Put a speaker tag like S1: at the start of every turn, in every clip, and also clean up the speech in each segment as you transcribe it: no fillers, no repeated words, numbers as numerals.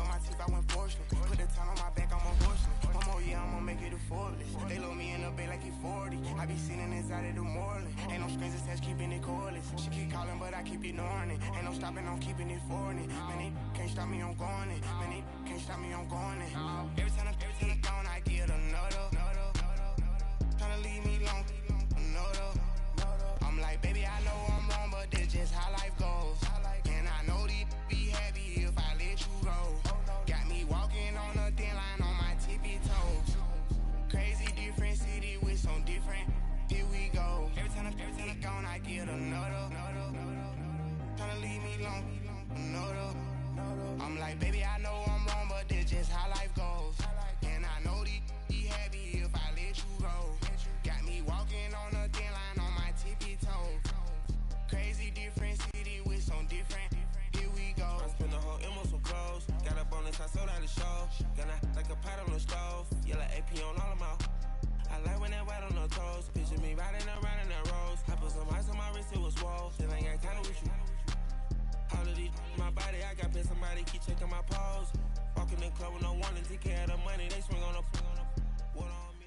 S1: told my teeth I went fortunate. Put the time on my back, I'm unfortunate. One more year, I'm gonna make it to Forbes. They load me in the bay like he 40. I be sitting inside of the Moreland. Ain't no strings attached, keeping it cordless. She keep calling, but I keep ignoring it. Ain't no stopping, I'm keeping it for it. Man, they can't stop me, I'm going it. Man, they can't stop me, I'm going it. Every time I'm gone, I get another. Tryna leave me long, another. I'm like, baby, I know I'm wrong, but this just how life goes. And I know these be happy if I let you go. Got me walking on a thin line on my tippy toes. Crazy different city with some different. Here we go. Every time I'm gone, I get another. Tryna leave me long, another. I'm like, baby, I know I'm wrong, but this just how life goes. And I know these be happy if I let you go. Got me walking on a thin line on my tippy toes. Crazy different city with some different. Here we go. I spent the whole M on some clothes. Got up on this, I sold out the show. Got like a pot on the stove. Yellow AP on all of my. I like when that white on the toes. Picture me riding around in that rose. I put some ice on my wrist, it was swole. Still ain't got time with you. All of these, my body, I got been somebody keep checking my pose. Walking in the club with no warning, take care of the money. They swing on the what on me.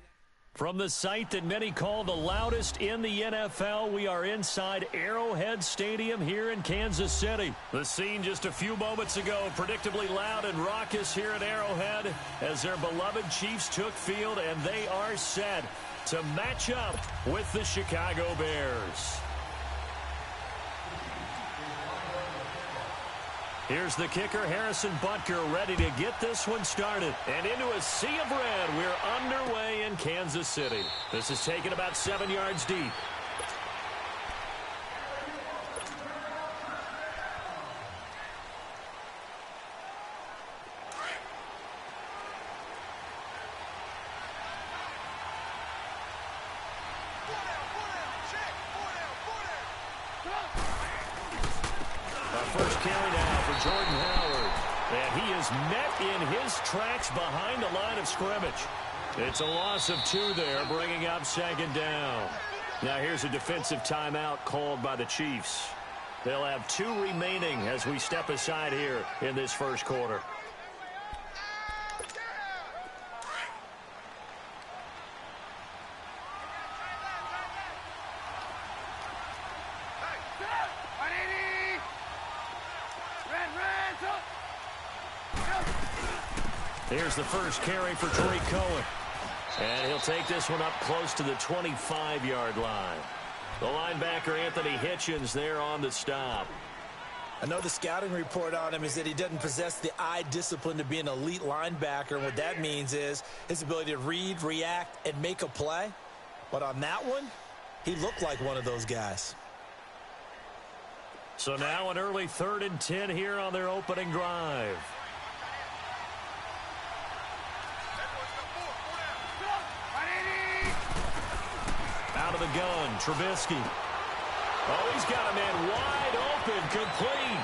S2: From the site that many call the loudest in the NFL, we are inside Arrowhead Stadium here in Kansas City. The scene just a few moments ago, predictably loud and raucous here at Arrowhead as their beloved Chiefs took field, and they are set to match up with the Chicago Bears. Here's the kicker, Harrison Butker, ready to get this one started. And into a sea of red, we're underway in Kansas City. This is taken about 7 yards deep. First carry now for Jordan Howard. And he is met in his tracks behind the line of scrimmage. It's a loss of 2 there, bringing up second down. Now here's a defensive timeout called by the Chiefs. They'll have 2 remaining as we step aside here in this first quarter. Here's the first carry for Tariq Cohen. And he'll take this one up close to the 25-yard line. The linebacker, Anthony Hitchens, there on the stop.
S3: I know the scouting report on him is that he doesn't possess the eye discipline to be an elite linebacker. And what that means is his ability to read, react, and make a play. But on that one, he looked like one of those guys.
S2: So now an early 3rd and 10 here on their opening drive. Out of the gun, Trubisky. Oh, he's got a man wide open, complete.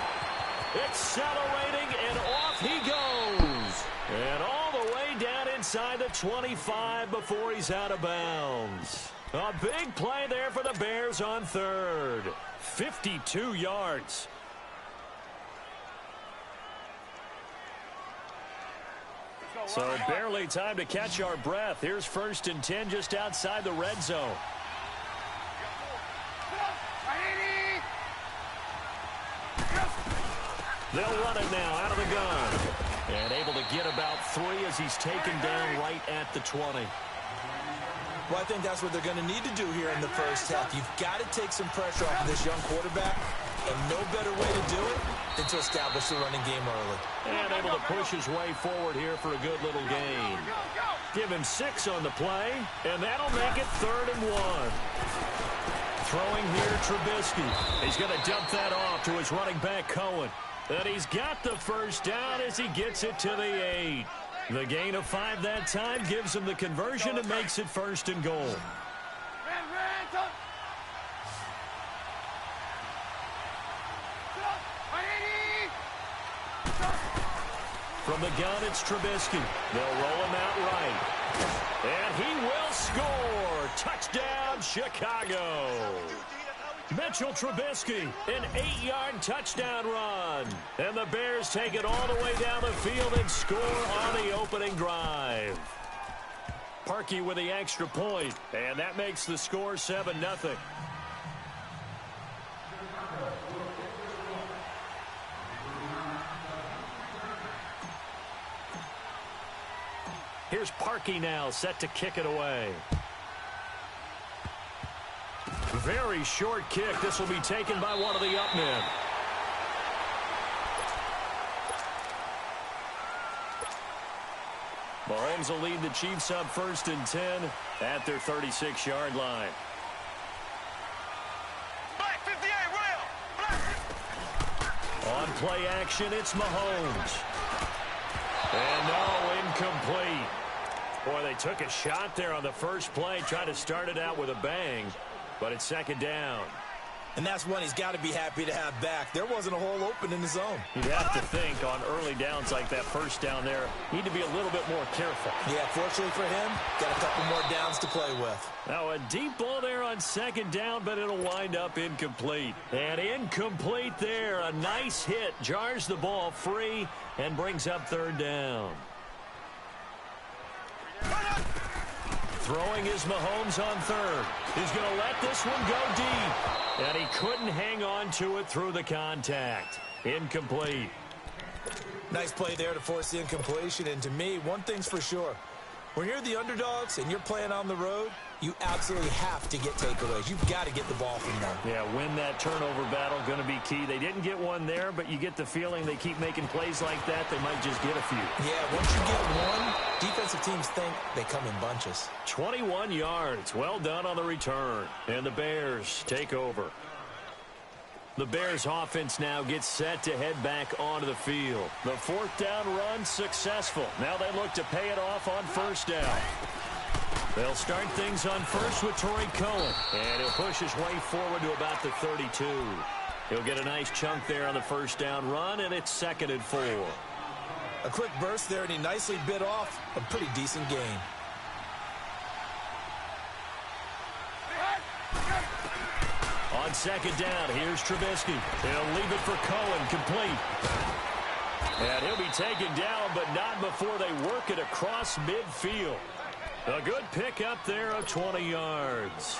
S2: Accelerating, and off he goes. And all the way down inside the 25 before he's out of bounds. A big play there for the Bears on 3rd. 52 yards. So barely time to catch our breath. Here's 1st and 10 just outside the red zone. They'll run it now out of the gun. And able to get about 3 as he's taken down right at the 20.
S3: Well, I think that's what they're going to need to do here in the first half. You've got to take some pressure off of this young quarterback, and no better way to do it than to establish the running game early. And
S2: able to push his way forward here for a good little gain. Give him 6 on the play, and that'll make it 3rd and 1. Throwing here, Trubisky. He's going to dump that off to his running back, Cohen. And he's got the first down as he gets it to the 8. The gain of 5 that time gives him the conversion and makes it 1st and goal. From the gun, it's Trubisky. They'll roll him out right. And he will score. Touchdown, Chicago. Mitchell Trubisky, an 8-yard touchdown run. And the Bears take it all the way down the field and score on the opening drive. Parkey with the extra point, and that makes the score 7-0. Here's Parkey now, set to kick it away. Very short kick. This will be taken by one of the up men. Mahomes will lead the Chiefs up 1st and 10 at their 36-yard line. On play action, it's Mahomes. And no, incomplete. Boy, they took a shot there on the first play, tried to start it out with a bang, but it's 2nd down.
S3: And that's one he's got to be happy to have back. There wasn't a hole open in the zone.
S2: You'd have to think on early downs like that first down there, need to be a little bit more careful.
S3: Yeah, fortunately for him, got a couple more downs to play with.
S2: Now a deep ball there on 2nd down, but it'll wind up incomplete. And incomplete there. A nice hit. Jars the ball free and brings up 3rd down. Throwing is Mahomes on 3rd. He's going to let this one go deep. And he couldn't hang on to it through the contact. Incomplete.
S3: Nice play there to force the incompletion. And to me, one thing's for sure. When you're the underdogs and you're playing on the road, you absolutely have to get takeaways. You've got to get the ball from them.
S2: Yeah, win that turnover battle, going to be key. They didn't get one there, but you get the feeling they keep making plays like that, they might just get a few.
S3: Yeah, once you get one, defensive teams think they come in bunches.
S2: 21 yards. Well done on the return. And the Bears take over. The Bears offense now gets set to head back onto the field. The 4th down run successful. Now they look to pay it off on 1st down. They'll start things on 1st with Torrey Cohen. And he'll push his way forward to about the 32. He'll get a nice chunk there on the 1st down run, and it's 2nd and 4.
S3: A quick burst there, and he nicely bit off a pretty decent gain.
S2: On 2nd down, here's Trubisky. He'll leave it for Cohen, complete. And he'll be taken down, but not before they work it across midfield. A good pickup there of 20 yards.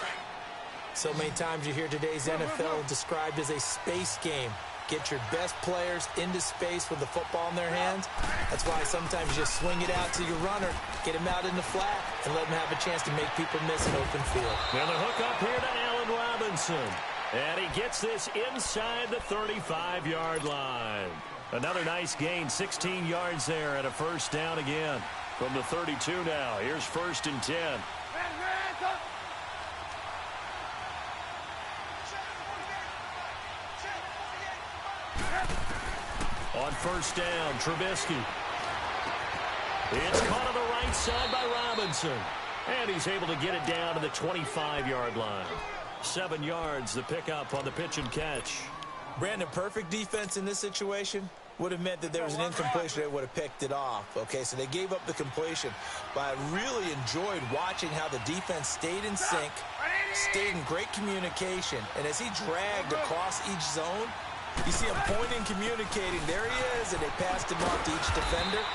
S3: So many times you hear today's NFL described as a space game. Get your best players into space with the football in their hands. That's why sometimes you just swing it out to your runner, get him out in the flat, and let him have a chance to make people miss an open field.
S2: And the hook up here to Allen Robinson. And he gets this inside the 35-yard line. Another nice gain, 16 yards there, and a 1st down again. From the 32 now, here's 1st and 10. On 1st down, Trubisky. It's caught on the right side by Robinson. And he's able to get it down to the 25-yard line. 7 yards, the pickup on the pitch and catch.
S3: Brandon, perfect defense in this situation would have meant that there was an incompletion. They would have picked it off. Okay, so they gave up the completion. But I really enjoyed watching how the defense stayed in sync, stayed in great communication. And as he dragged across each zone, you see him pointing, communicating. There he is, and they passed him off to each defender.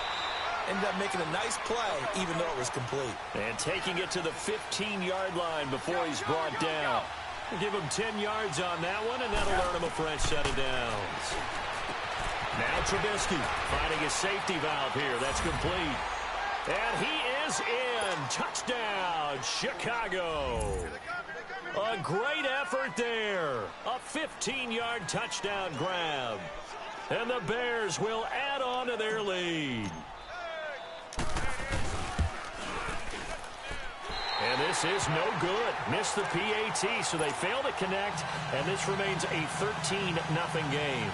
S3: Ended up making a nice play, even though it was complete.
S2: And taking it to the 15-yard line before he's brought down. Give him 10 yards on that one, and that'll earn him a fresh set of downs. Now Trubisky finding his safety valve here. That's complete. And he is in. Touchdown, Chicago. A great effort there. A 15-yard touchdown grab. And the Bears will add on to their lead. And this is no good. Missed the PAT, so they fail to connect, and this remains a 13-0 game.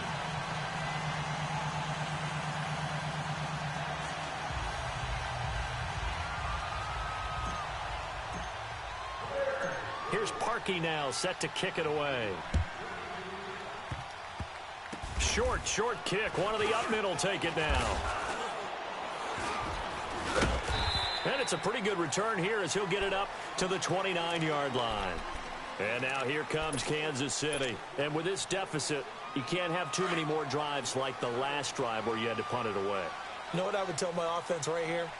S2: Here's Parkey now, set to kick it away. Short kick. One of the up men will take it now. And it's a pretty good return here as he'll get it up to the 29-yard line. And now here comes Kansas City. And with this deficit, you can't have too many more drives like the last drive where you had to punt it away.
S3: You know what I would tell my offense right here?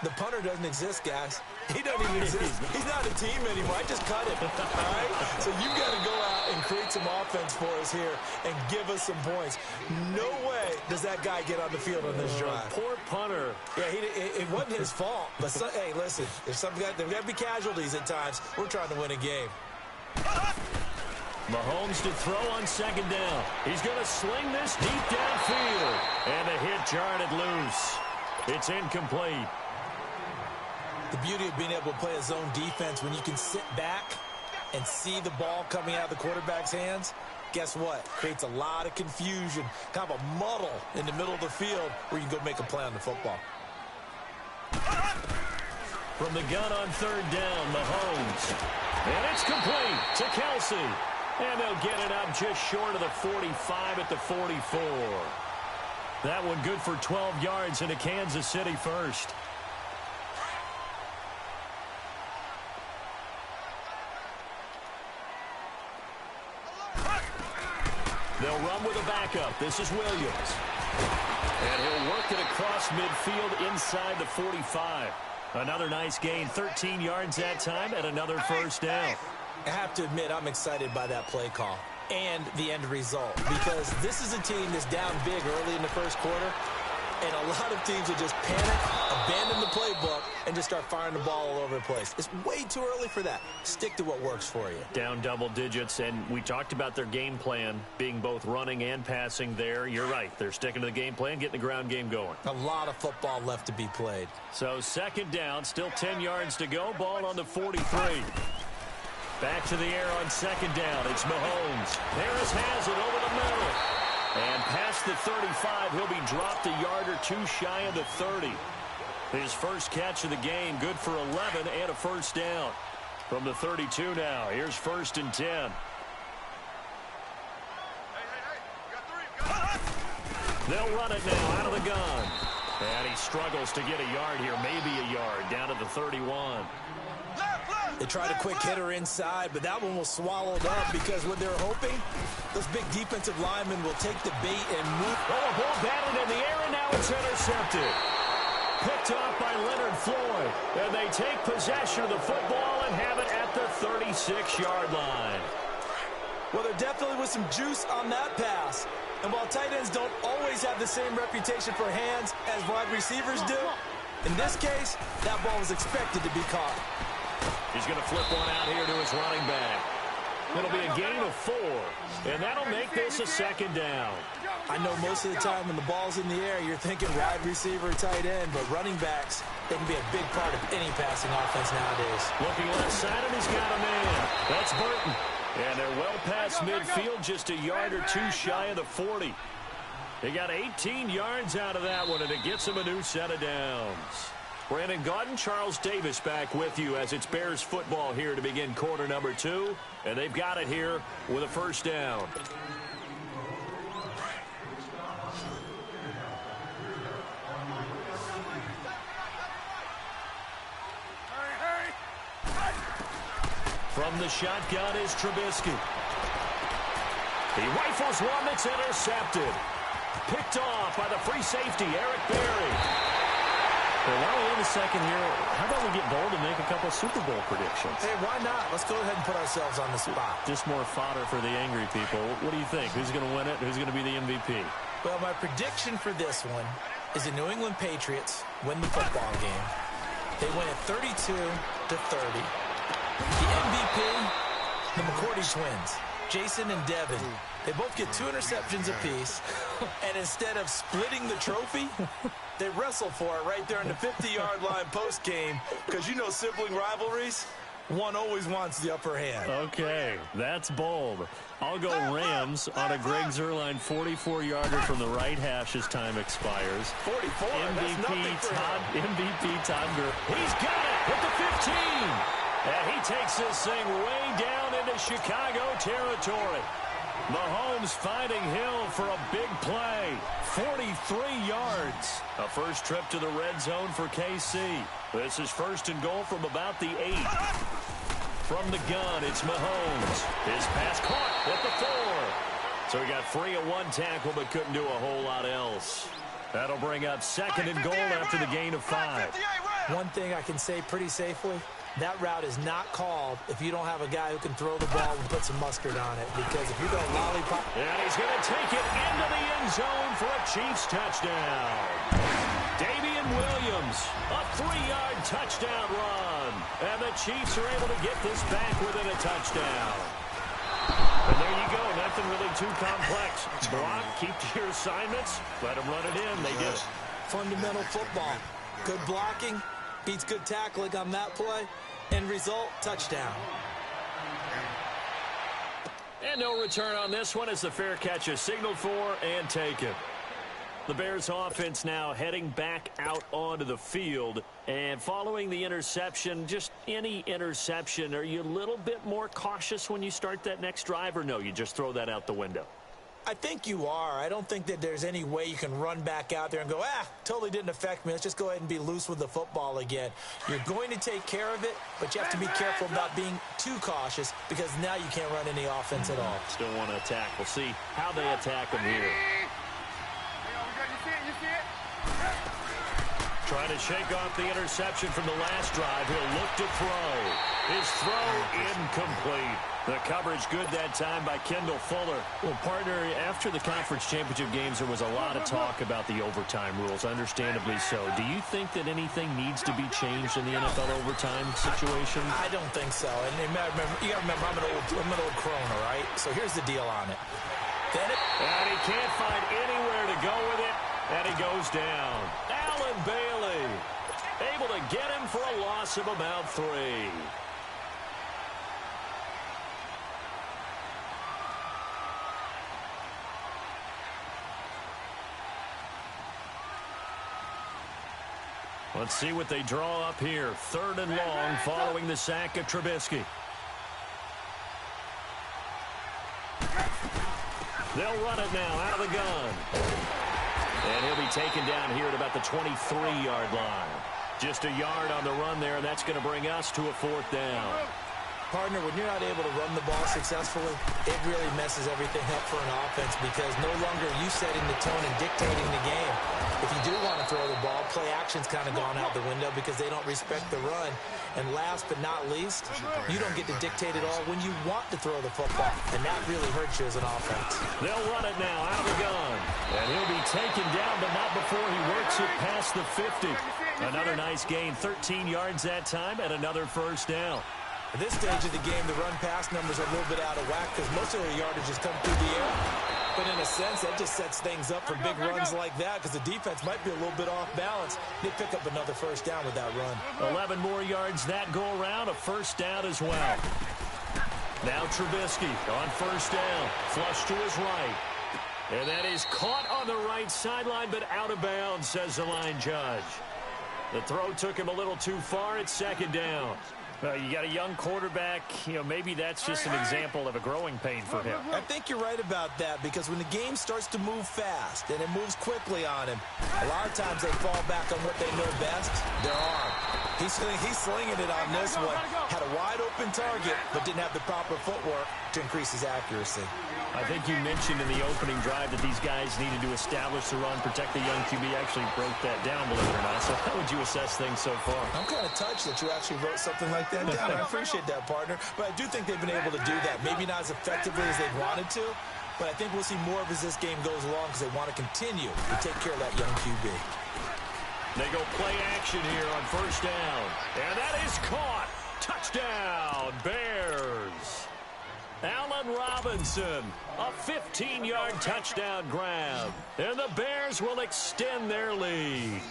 S3: The punter doesn't exist, guys. He doesn't even exist. He's not a team anymore. I just cut him, all right? So you've got to go out and create some offense for us here and give us some points. No way does that guy get on the field on this drive.
S2: Poor punter.
S3: Yeah, it wasn't his fault. But, hey, listen, there's got to be casualties at times. We're trying to win a game.
S2: Mahomes to throw on second down. He's going to sling this deep downfield. And the hit jarred it loose. It's incomplete.
S3: The beauty of being able to play a zone defense when you can sit back and see the ball coming out of the quarterback's hands, guess what? Creates a lot of confusion, kind of a muddle in the middle of the field where you can go make a play on the football.
S2: From the gun on third down, Mahomes. And it's complete to Kelsey. And they'll get it up just short of the 45 at the 44. That one good for 12 yards into Kansas City first. They'll run with a backup. This is Williams. And he'll work it across midfield inside the 45. Another nice gain, 13 yards that time, and another first down.
S3: I have to admit, I'm excited by that play call and the end result because this is a team that's down big early in the first quarter, and a lot of teams will just panic, abandon the playbook, and just start firing the ball all over the place. It's way too early for that. Stick to what works for you.
S2: Down double digits, and we talked about their game plan being both running and passing there. You're right. They're sticking to the game plan, getting the ground game going.
S3: A lot of football left to be played.
S2: So second down, still 10 yards to go. Ball on the 43. Back to the air on second down. It's Mahomes. Harris has it over the middle. And past the 35, he'll be dropped a yard or two shy of the 30. His first catch of the game, good for 11 and a first down. From the 32 now, here's first and 10. They'll run it now out of the gun. And he struggles to get a yard here, maybe a yard, down to the 31.
S3: They tried a quick hitter inside, but that one was swallowed up because what they're hoping, those big defensive linemen will take the bait and move.
S2: Oh, a ball batted in the air, and now it's intercepted. Picked off by Leonard Floyd. And they take possession of the football and have it at the 36-yard line.
S3: Well, there definitely was some juice on that pass. And while tight ends don't always have the same reputation for hands as wide receivers do, in this case, that ball was expected to be caught.
S2: He's going to flip one out here to his running back. It'll be a gain of 4, and that'll make this a second down.
S3: I know most of the time when the ball's in the air, you're thinking wide receiver, tight end, but running backs, they can be a big part of any passing offense nowadays.
S2: Looking left side, and he's got a man. That's Burton. And they're well past midfield, just a yard or two shy of the 40. They got 18 yards out of that one, and it gets them a new set of downs. Brandon Gaudin, Charles Davis back with you as it's Bears football here to begin quarter number 2. And they've got it here with a first down. From the shotgun is Trubisky. He rifles one that's intercepted. Picked off by the free safety, Eric Berry.
S4: Well, while we're in the second here, how about we get bold and make a couple of Super Bowl predictions?
S3: Hey, why not? Let's go ahead and put ourselves on the spot.
S4: Just more fodder for the angry people. What do you think? Who's going to win it? Who's going to be the MVP?
S3: Well, my prediction for this one is the New England Patriots win the football game. They win it 32-30. The MVP, the McCourty twins, Jason and Devin. They both get 2 interceptions apiece, and instead of splitting the trophy, they wrestle for it right there in the 50-yard line post-game because, you know, sibling rivalries, one always wants the upper hand.
S4: Okay, that's bold. I'll go Rams on a Greg Zuerlein 44-yarder from the right hash as time expires.
S3: 44,
S4: MVP Todd Gurley.
S2: He's got it at the 15. And he takes this thing way down into Chicago territory. Mahomes finding Hill for a big play. 43 yards. A first trip to the red zone for KC. This is first and goal from about the 8. From the gun, it's Mahomes. His pass caught at the 4. So he got free of one tackle but couldn't do a whole lot else. That'll bring up 2nd and goal after the gain of 5.
S3: One thing I can say pretty safely, that route is not called if you don't have a guy who can throw the ball and put some mustard on it. Because if you're going to lollipop...
S2: And he's going to take it into the end zone for a Chiefs touchdown. Damian Williams, a 3-yard touchdown run. And the Chiefs are able to get this back within a touchdown. And there you go. Nothing really too complex. Block, keep to your assignments, let them run it in. They did it.
S3: Fundamental football. Good blocking beats good tackling on that play. End result, touchdown.
S2: And no return on this one as the fair catch is signaled for and taken. The Bears offense now heading back out onto the field. And following the interception, just any interception, are you a little bit more cautious when you start that next drive, or no, you just throw that out the window?
S3: I think you are. I don't think that there's any way you can run back out there and go, totally didn't affect me. Let's just go ahead and be loose with the football again. You're going to take care of it, but you have to be careful about being too cautious because now you can't run any offense at all.
S2: Still want to attack. We'll see how they attack them here. Trying to shake off the interception from the last drive. He'll look to throw. His throw incomplete. The coverage good that time by Kendall Fuller.
S4: Well, partner, after the conference championship games, there was a lot of talk about the overtime rules, understandably so. Do you think that anything needs to be changed in the NFL overtime situation?
S3: I don't think so. And you got to remember, I'm an old crone, all right? So here's the deal on it.
S2: And he can't find anywhere to go with it, and he goes down. Allen Bailey able to get him for a loss of about 3. Let's see what they draw up here. 3rd and long following the sack of Trubisky. They'll run it now out of the gun. And he'll be taken down here at about the 23-yard line. Just a yard on the run there, and that's going to bring us to a 4th down.
S3: Partner, when you're not able to run the ball successfully, it really messes everything up for an offense because no longer are you setting the tone and dictating the game. If you do want to throw the ball, play action's kind of gone out the window because they don't respect the run. And last but not least, you don't get to dictate it all when you want to throw the football, and that really hurts you as an offense.
S2: They'll run it now out of the gun. And he'll be taken down, but not before he works it past the 50. Another nice gain, 13 yards that time, and another 1st down.
S3: At this stage of the game, the run-pass numbers are a little bit out of whack because most of their yardage has come through the air. But in a sense, that just sets things up for big runs like that because the defense might be a little bit off balance. They pick up another 1st down with that run.
S2: 11 more yards that go around, a 1st down as well. Now Trubisky on 1st down, flush to his right. And that is caught on the right sideline, but out of bounds, says the line judge. The throw took him a little too far. It's 2nd down.
S4: You got a young quarterback. Maybe that's just an example of a growing pain for him.
S3: I think you're right about that because when the game starts to move fast and it moves quickly on him, a lot of times they fall back on what they know best, their arm. He's slinging it on this one. Had a wide-open target, but didn't have the proper footwork to increase his accuracy.
S4: I think you mentioned in the opening drive that these guys needed to establish the run, protect the young QB. Actually broke that down, believe it or not. So how would you assess things so far?
S3: I'm kind of touched that you actually wrote something like that down. I appreciate that, partner. But I do think they've been able to do that. Maybe not as effectively as they wanted to, but I think we'll see more of as this game goes along because they want to continue to take care of that young QB.
S2: They go play action here on 1st down. And that is caught. Touchdown, Bears. Allen Robinson, a 15-yard touchdown grab. And the Bears will extend their lead.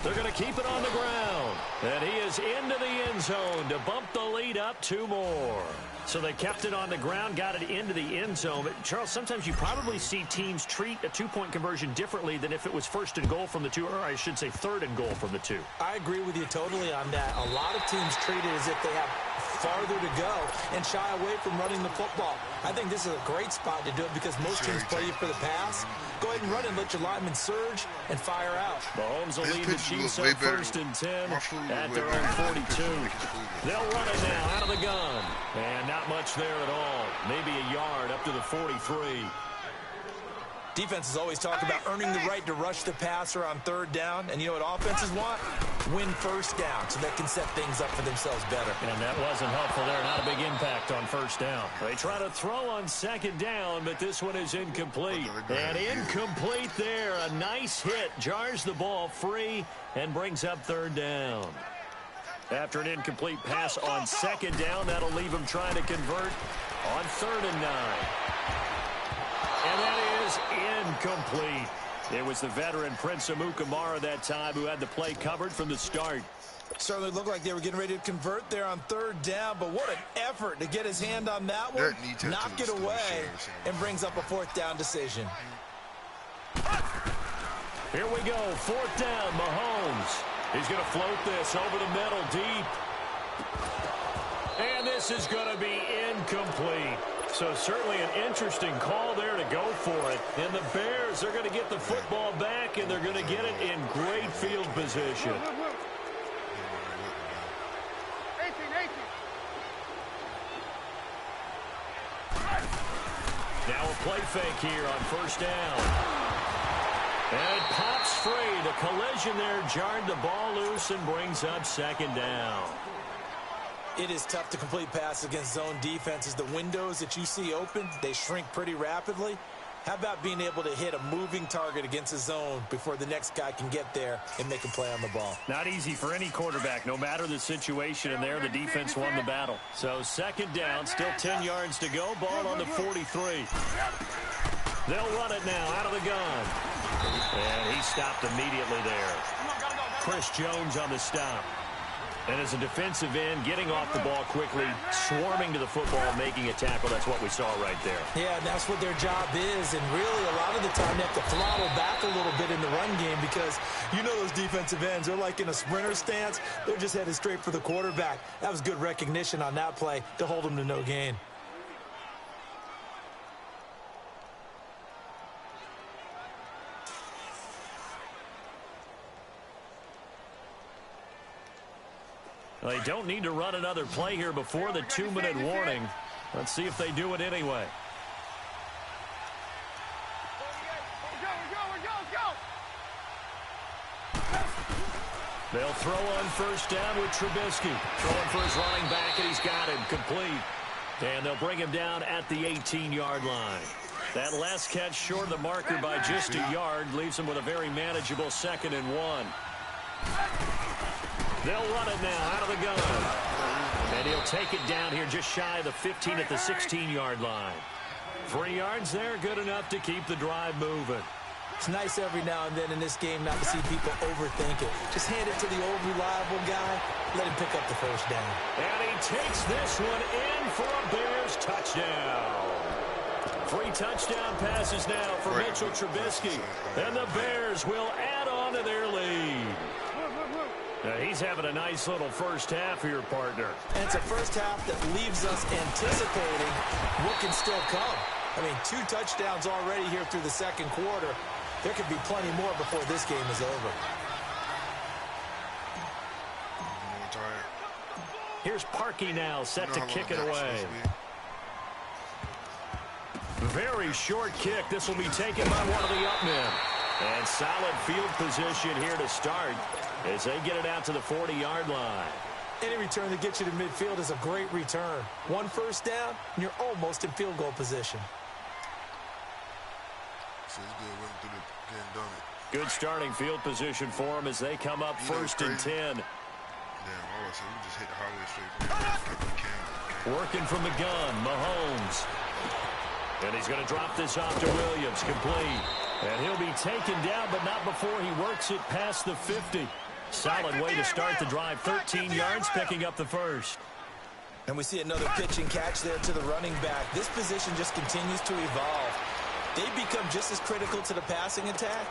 S2: They're going to keep it on the ground. And he is into the end zone to bump the lead up 2 more. So they kept it on the ground, got it into the end zone. But, Charles, sometimes you probably see teams treat a 2-point conversion differently than if it was 1st and goal from the 2, or I should say 3rd and goal from the 2.
S3: I agree with you totally on that. A lot of teams treat it as if they have farther to go and shy away from running the football. I think this is a great spot to do it because most teams play you for the pass. Go ahead and run and let your linemen surge and fire out.
S2: Mahomes will lead the Chiefs up 1st and 10 at their own 42. They'll run it now out of the gun. And not much there at all. Maybe a yard up to the 43.
S3: Defenses always talk about earning the right to rush the passer on 3rd down. And you know what offenses want? Win 1st down so they can set things up for themselves better.
S2: And that wasn't helpful there. Not a big impact on 1st down. They try to throw on 2nd down, but this one is incomplete. And incomplete there. A nice hit. Jars the ball free and brings up 3rd down. After an incomplete pass on 2nd down, that'll leave him trying to convert on 3rd and 9. And that is incomplete. It was the veteran Prince Amukamara that time who had the play covered from the start.
S3: Certainly looked like they were getting ready to convert there on 3rd down, but what an effort to get his hand on that one, knock it away, and brings up a 4th down decision.
S2: Here we go, 4th down, Mahomes. He's going to float this over the middle deep. And this is going to be incomplete. So certainly an interesting call there to go for it. And the Bears are going to get the football back, and they're going to get it in great field position. Now a play fake here on 1st down. And it pops free. The collision there jarred the ball loose and brings up 2nd down.
S3: It is tough to complete passes against zone defenses. The windows that you see open, they shrink pretty rapidly. How about being able to hit a moving target against a zone before the next guy can get there and make a play on the ball?
S2: Not easy for any quarterback, no matter the situation, and there the defense won the battle. So 2nd down, still 10 yards to go, ball on the 43. They'll run it now out of the gun. And he stopped immediately there. Chris Jones on the stop. And as a defensive end, getting off the ball quickly, swarming to the football, making a tackle. That's what we saw right there.
S3: Yeah, and that's what their job is. And really, a lot of the time, they have to throttle back a little bit in the run game because you know those defensive ends, they're like in a sprinter stance. They're just headed straight for the quarterback. That was good recognition on that play to hold them to no gain.
S2: Well, they don't need to run another play here before the 2-minute warning. Let's see if they do it anyway. They'll throw on 1st down with Trubisky. Throwing for his running back, and he's got him complete. And they'll bring him down at the 18-yard line. That last catch short of the marker by just a yard leaves him with a very manageable 2nd and 1. They'll run it now out of the gun. And he'll take it down here just shy of the 15 at the 16-yard line. 3 yards there, good enough to keep the drive moving.
S3: It's nice every now and then in this game not to see people overthink it. Just hand it to the old reliable guy. Let him pick up the 1st down.
S2: And he takes this one in for a Bears touchdown. 3 touchdown passes now for Mitchell Trubisky. And the Bears will add on to their lead. Now he's having a nice little 1st half here, partner.
S3: And it's a 1st half that leaves us anticipating what can still come. I mean, 2 touchdowns already here through the 2nd quarter. There could be plenty more before this game is over.
S2: Here's Parkey now, set to kick it away. Very short kick. This will be taken by one of the up men. And solid field position here to start as they get it out to the 40-yard line.
S3: Any return that gets you to midfield is a great return. 1 1st down, and you're almost in field goal position.
S2: Good starting field position for them as they come up 1st and 10. Working from the gun, Mahomes. And he's going to drop this off to Williams, complete. And he'll be taken down, but not before he works it past the 50. Solid way to start the drive. 13 yards, picking up the 1st.
S3: And we see another pitch and catch there to the running back. This position just continues to evolve. They become just as critical to the passing attack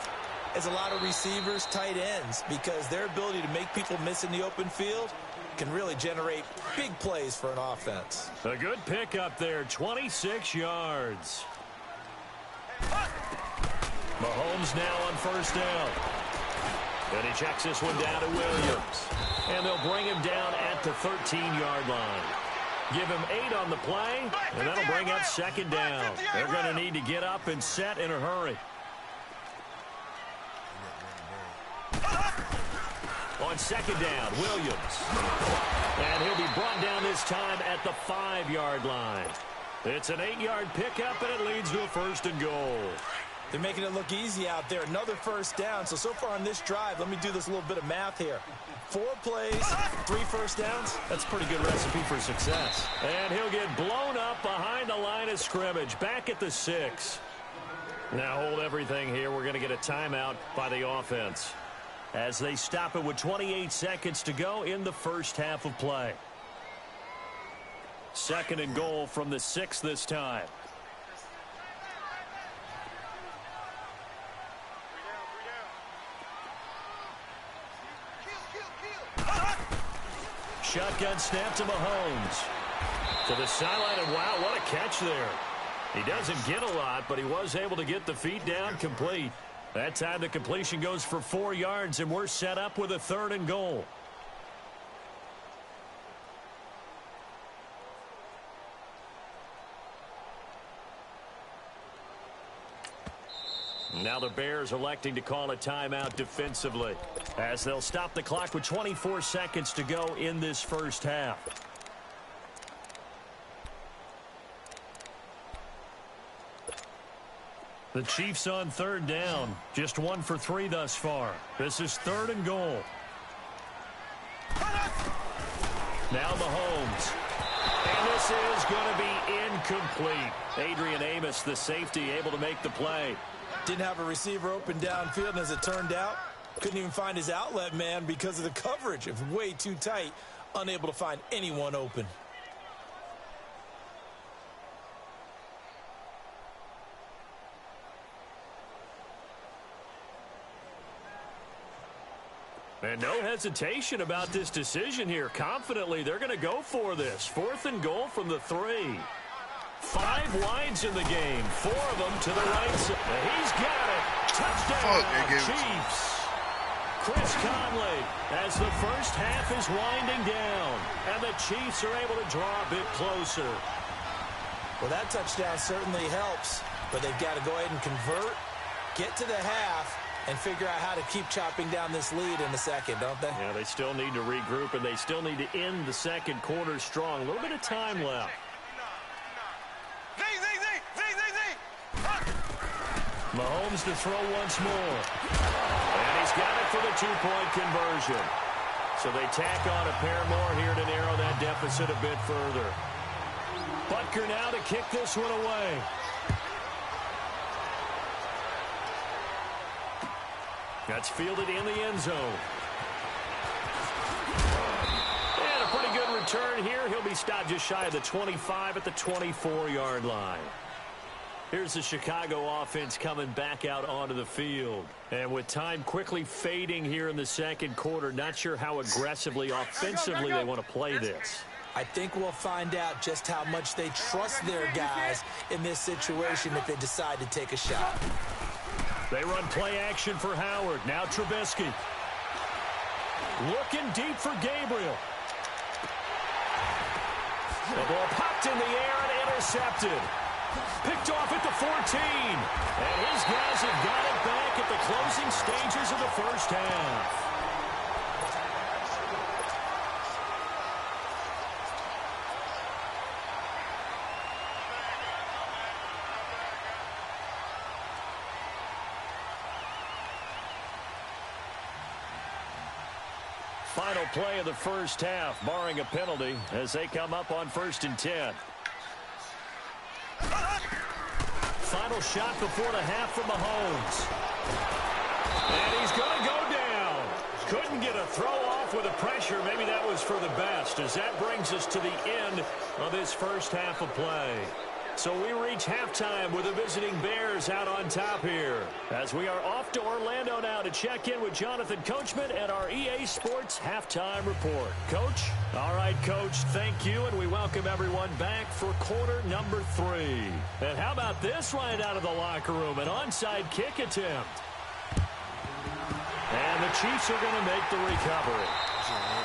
S3: is a lot of receivers, tight ends, because their ability to make people miss in the open field can really generate big plays for an offense.
S2: A good pickup there, 26 yards. Mahomes now on first down. And he checks this one down to Williams. And they'll bring him down at the 13-yard line. Give him 8 on the play, and that'll bring up second down. They're going to need to get up and set in a hurry. On second down, Williams. And he'll be brought down this time at the 5-yard line. It's an 8-yard pickup, and it leads to a first and goal.
S3: They're making it look easy out there. Another first down. So far on this drive, let me do this little bit of math here. 4 plays, 3 first downs.
S2: That's a pretty good recipe for success. And he'll get blown up behind the line of scrimmage, back at the 6. Now hold everything here. We're going to get a timeout by the offense as they stop it with 28 seconds to go in the first half of play. Second and goal from the 6 this time. Shotgun snap to Mahomes. To the sideline, and wow, what a catch there. He doesn't get a lot, but he was able to get the feet down complete. That time the completion goes for 4 yards, and we're set up with a third and goal. Now the Bears electing to call a timeout defensively as they'll stop the clock with 24 seconds to go in this first half. The Chiefs on third down. Just 1 for 3 thus far. This is third and goal. Now Mahomes. And this is going to be incomplete. Adrian Amos, the safety, able to make the play.
S3: Didn't have a receiver open downfield, and as it turned out, couldn't even find his outlet man because of the coverage. It was way too tight, unable to find anyone open.
S2: And no hesitation about this decision here. Confidently, they're going to go for this. 4th and goal from the 3. 5 wides in the game. 4 of them to the right side. He's got it. Touchdown, Chiefs. Chris Conley as the first half is winding down. And the Chiefs are able to draw a bit closer.
S3: Well, that touchdown certainly helps, but they've got to go ahead and convert, get to the half, and figure out how to keep chopping down this lead in the second, don't they?
S2: Yeah, they still need to regroup, and they still need to end the second quarter strong. A little bit of time left. Mahomes to throw once more. And he's got it for the 2-point conversion. So they tack on a pair more here to narrow that deficit a bit further. Butker now to kick this one away. That's fielded in the end zone. And a pretty good return here. He'll be stopped just shy of the 25 at the 24-yard line. Here's the Chicago offense coming back out onto the field. And with time quickly fading here in the second quarter, not sure how aggressively, offensively they want to play this.
S3: I think we'll find out just how much they trust their guys in this situation if they decide to take a shot.
S2: They run play action for Howard. Now Trubisky. Looking deep for Gabriel. The ball popped in the air and intercepted. Picked off at the 14. And his guys have got it back at the closing stages of the first half. Final play of the first half, barring a penalty, as they come up on 1st and 10. Final shot before the half from Mahomes. And he's going to go down. Couldn't get a throw off with the pressure. Maybe that was for the best, as that brings us to the end of this first half of play. So we reach halftime with the visiting Bears out on top here. As we are off to Orlando now to check in with Jonathan Coachman and our EA Sports Halftime Report. Coach? All right, Coach, thank you, and we welcome everyone back for quarter number 3. And how about this right out of the locker room, an onside kick attempt. And the Chiefs are going to make the recovery.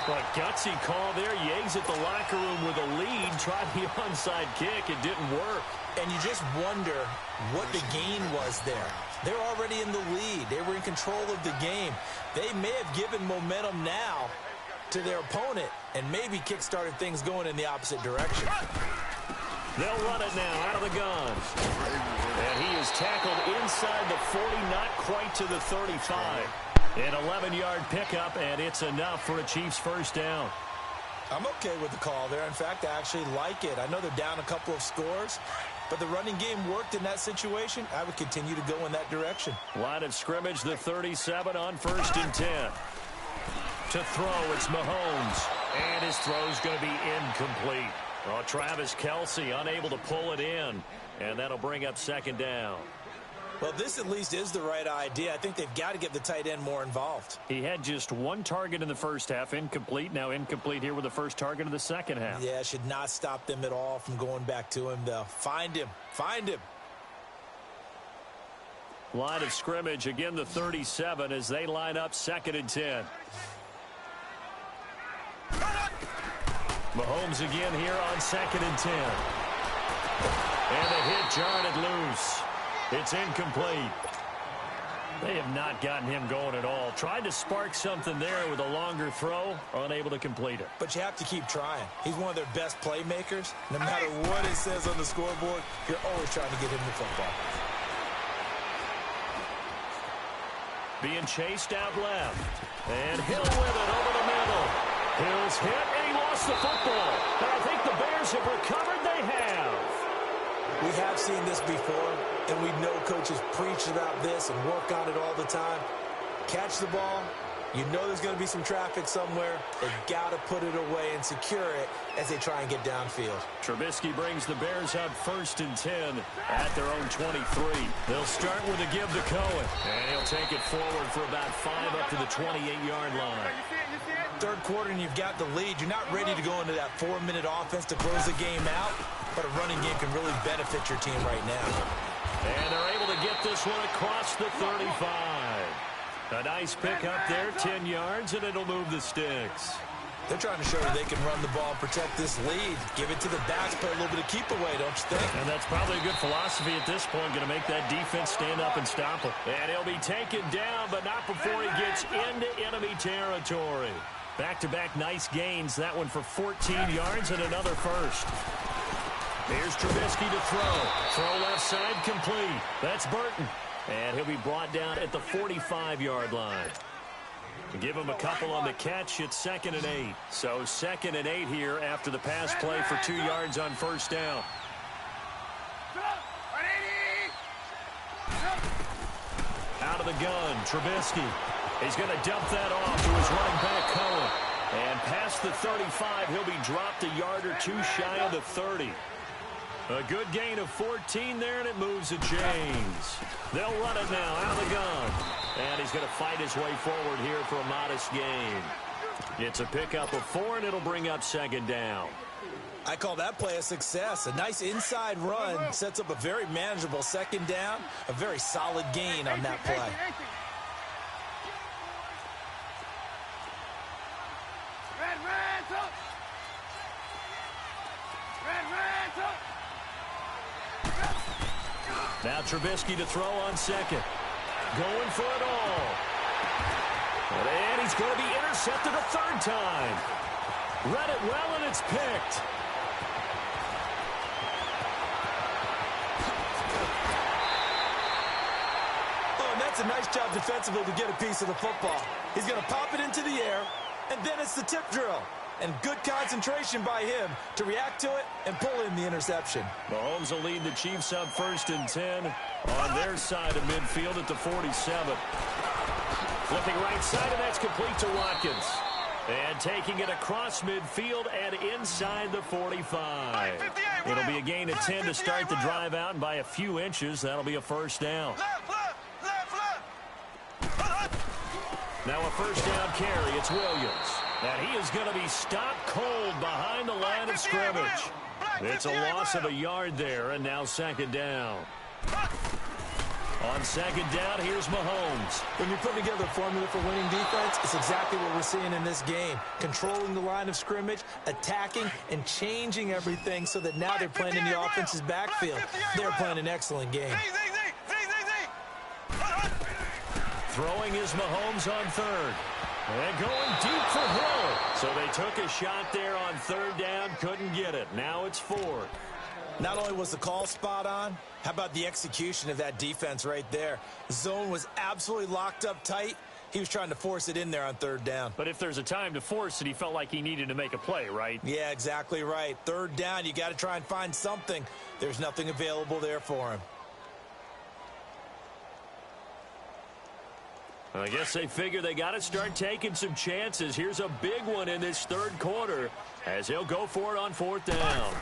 S2: But gutsy call there. Yates at the locker room with a lead. Tried the onside kick. It didn't work.
S3: And you just wonder what the gain was there. They're already in the lead. They were in control of the game. They may have given momentum now to their opponent and maybe kick-started things going in the opposite direction.
S2: They'll run it now out of the gun. And he is tackled inside the 40, not quite to the 35. An 11-yard pickup, and it's enough for a Chiefs first down.
S3: I'm okay with the call there. In fact, I actually like it. I know they're down a couple of scores, but the running game worked in that situation. I would continue to go in that direction.
S2: Line of scrimmage, the 37 on 1st and 10. To throw, it's Mahomes. And his throw's going to be incomplete. Oh, Travis Kelce unable to pull it in, and that'll bring up 2nd down.
S3: Well, this at least is the right idea. I think they've got to get the tight end more involved.
S2: He had just 1 target in the first half, incomplete. Now incomplete here with the first target of the second half.
S3: Yeah, should not stop them at all from going back to him, though. Find him. Find him.
S2: Line of scrimmage, again the 37 as they line up 2nd and 10. Mahomes again here on 2nd and 10. And the hit jarred it loose. It's incomplete. They have not gotten him going at all. Tried to spark something there with a longer throw, unable to complete it.
S3: But you have to keep trying. He's one of their best playmakers. No matter what it says on the scoreboard, you're always trying to get him the football.
S2: Being chased out left. And Hill with it over the middle. Hill's hit, and he lost the football. And I think the Bears have recovered. They have.
S3: We have seen this before, and we know coaches preach about this and work on it all the time. Catch the ball. You know there's going to be some traffic somewhere. They've got to put it away and secure it as they try and get downfield.
S2: Trubisky brings the Bears out 1st and 10 at their own 23. They'll start with a give to Cohen, and he'll take it forward for about 5 up to the 28-yard line.
S3: Third quarter, and you've got the lead. You're not ready to go into that 4-minute offense to close the game out, but a running game can really benefit your team right now.
S2: And they're able to get this one across the 35. A nice pick up there, 10 yards, and it'll move the sticks.
S3: They're trying to show you they can run the ball and protect this lead. Give it to the backs, play a little bit of keep away, don't you think?
S2: And that's probably a good philosophy at this point, going to make that defense stand up and stop him. And he'll be taken down, but not before he gets into enemy territory. Back-to-back nice gains, that one for 14 yards and another first. Here's Trubisky to throw. Throw left side complete. That's Burton. And he'll be brought down at the 45-yard line. Give him a couple on the catch. It's 2nd and 8. So 2nd and 8 here after the pass play for 2 yards on 1st down. Out of the gun, Trubisky. He's going to dump that off to his running back, Cohen. And past the 35, he'll be dropped a yard or two shy of the 30. A good gain of 14 there, and it moves the chains. They'll run it now out of the gun. And he's going to fight his way forward here for a modest gain. It's a pickup of 4, and it'll bring up 2nd down.
S3: I call that play a success. A nice inside run sets up a very manageable 2nd down. A very solid gain on that play.
S2: Now Trubisky to throw on 2nd. Going for it all. And he's going to be intercepted a 3rd time. Read it well, and it's picked.
S3: Oh, and that's a nice job defensively to get a piece of the football. He's going to pop it into the air, and then it's the tip drill. And good concentration by him to react to it and pull in the interception.
S2: Mahomes will lead the Chiefs up 1st and 10 on their side of midfield at the 47. Flipping right side, and that's complete to Watkins. And taking it across midfield and inside the 45. It'll be a gain of 10 to start the drive out, and by a few inches, that'll be a first down. Now a first down carry. It's Williams. And he is going to be stopped cold behind the line of scrimmage. It's a loss of a yard there, and now second down. On second down, here's Mahomes.
S3: When you're putting together a formula for winning defense, it's exactly what we're seeing in this game. Controlling the line of scrimmage, attacking, and changing everything so that now they're playing in the offense's backfield. They're playing an excellent game.
S2: Throwing is Mahomes on third. And going deep for Hill. So they took a shot there on third down, couldn't get it. Now it's fourth.
S3: Not only was the call spot on, how about the execution of that defense right there? The zone was absolutely locked up tight. He was trying to force it in there on third down.
S2: But if there's a time to force it, he felt like he needed to make a play, right?
S3: Yeah, exactly right. Third down, you got to try and find something. There's nothing available there for him.
S2: I guess they figure they got to start taking some chances. Here's a big one in this third quarter as he'll go for it on fourth down.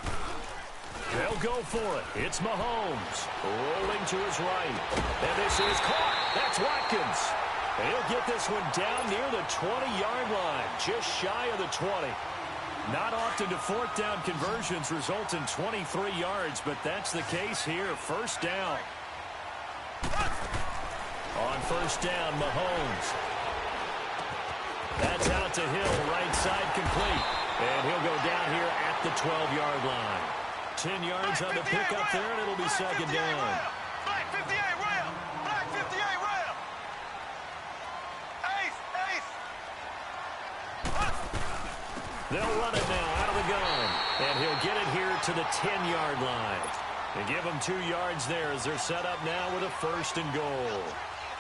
S2: They'll go for it. It's Mahomes rolling to his right. And this is caught. That's Watkins. And he'll get this one down near the 20-yard line, just shy of the 20. Not often do fourth down conversions result in 23 yards, but that's the case here. First down. On first down, Mahomes. That's out to Hill, right side complete. And he'll go down here at the 12-yard line. 10 yards on the pickup there, and it'll be second down.
S5: Black 58 rail. Black 58 rail. Ace, ace.
S2: They'll run it now out of the gun. And he'll get it here to the 10-yard line. And give them 2 yards there as they're set up now with a first and goal.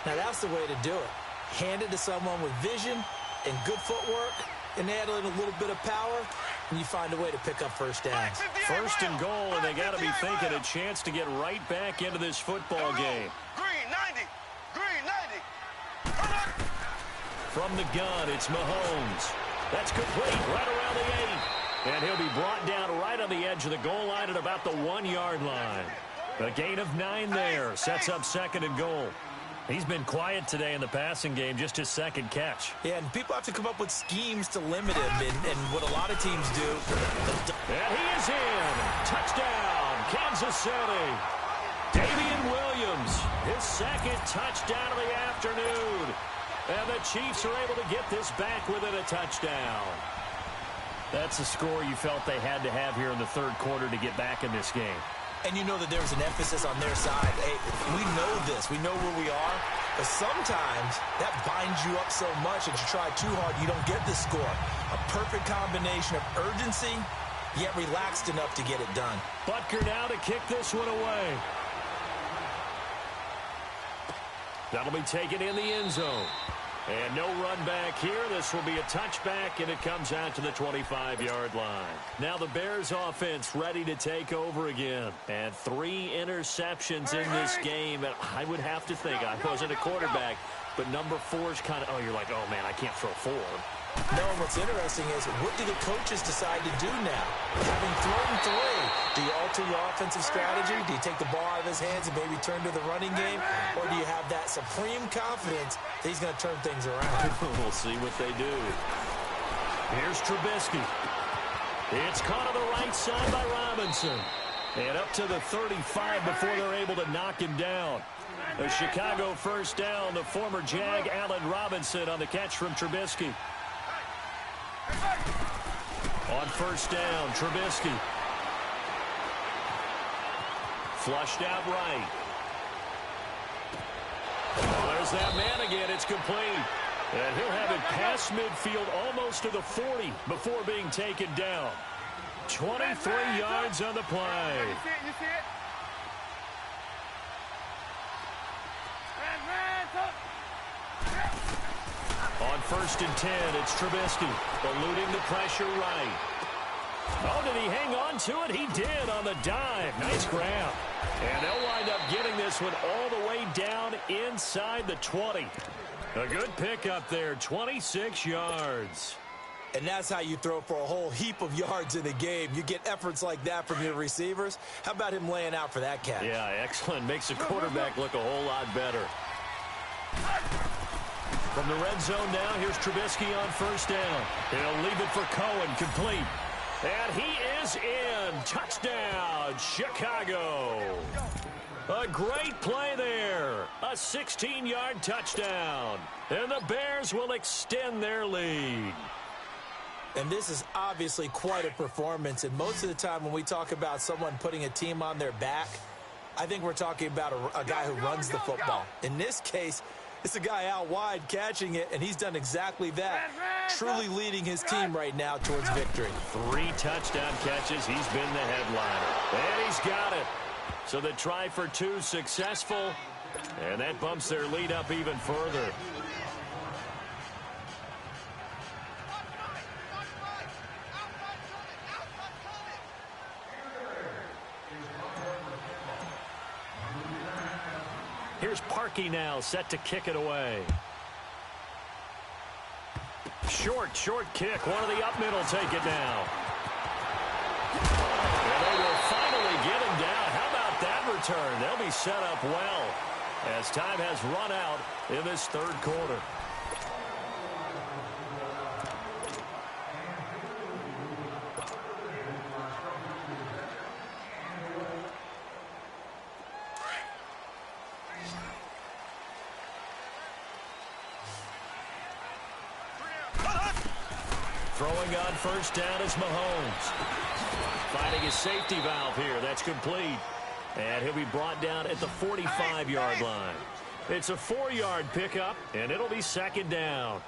S3: Now that's the way to do it. Hand it to someone with vision and good footwork, and add a little bit of power, and you find a way to pick up first downs.
S2: First and goal, and they got to be thinking a chance to get right back into this football game.
S5: Green 90. Green 90.
S2: From the gun, it's Mahomes. That's complete right around the 8. And he'll be brought down right on the edge of the goal line at about the 1-yard line. A gain of 9 there. Sets up second and goal. He's been quiet today in the passing game, just his second catch.
S3: Yeah, and people have to come up with schemes to limit him, and what a lot of teams do.
S2: And he is in. Touchdown, Kansas City. Damian Williams, his second touchdown of the afternoon. And the Chiefs are able to get this back within a touchdown. That's a score you felt they had to have here in the third quarter to get back in this game.
S3: And you know that there's an emphasis on their side. Hey, we know this. We know where we are. But sometimes that binds you up so much that you try too hard, you don't get the score. A perfect combination of urgency, yet relaxed enough to get it done.
S2: Butker now to kick this one away. That'll be taken in the end zone. And no run back here. This will be a touchback, and it comes out to the 25-yard line. Now the Bears offense ready to take over again. And 3 interceptions in this game. And I would have to think, I wasn't a quarterback, but number 4 is kind of, you're like, oh, man, I can't throw 4.
S3: No, and what's interesting is, what do the coaches decide to do now? Having thrown 3, do you alter your offensive strategy? Do you take the ball out of his hands and maybe turn to the running game? Or do you have that supreme confidence that he's going to turn things around?
S2: We'll see what they do. Here's Trubisky. It's caught on the right side by Robinson. And up to the 35 before they're able to knock him down. A Chicago first down, the former Jag Allen Robinson on the catch from Trubisky. On first down, Trubisky. Flushed out right. Oh, there's that man again. It's complete. And he'll have it past midfield almost to the 40 before being taken down. 23 yards on the play.
S5: You see it?
S2: On first and 10, it's Trubisky, eluding the pressure right. Oh, did he hang on to it? He did on the dive. Nice grab. And they'll wind up getting this one all the way down inside the 20. A good pickup there, 26 yards.
S3: And that's how you throw for a whole heap of yards in the game. You get efforts like that from your receivers. How about him laying out for that catch?
S4: Yeah, excellent. Makes the quarterback look a whole lot better. From the red zone now, here's Trubisky on first down. He'll leave it for Cohen, complete. And he is in. Touchdown, Chicago. A great play there. A 16-yard touchdown. And the Bears will extend their lead.
S3: And this is obviously quite a performance. And most of the time when we talk about someone putting a team on their back, I think we're talking about a guy who runs the football. In this case, it's a guy out wide catching it, and he's done exactly that, truly leading his team right now towards victory.
S4: 3 touchdown catches. He's been the headliner. And he's got it. So the try for 2 successful, and that bumps their lead up even further. Here's Parkey now, set to kick it away. Short kick. One of the up middle take it now. And they will finally get him down. How about that return? They'll be set up well as time has run out in this third quarter. Throwing on first down is Mahomes. Finding his safety valve here. That's complete. And he'll be brought down at the 45-yard line. It's a 4-yard pickup, and it'll be second down.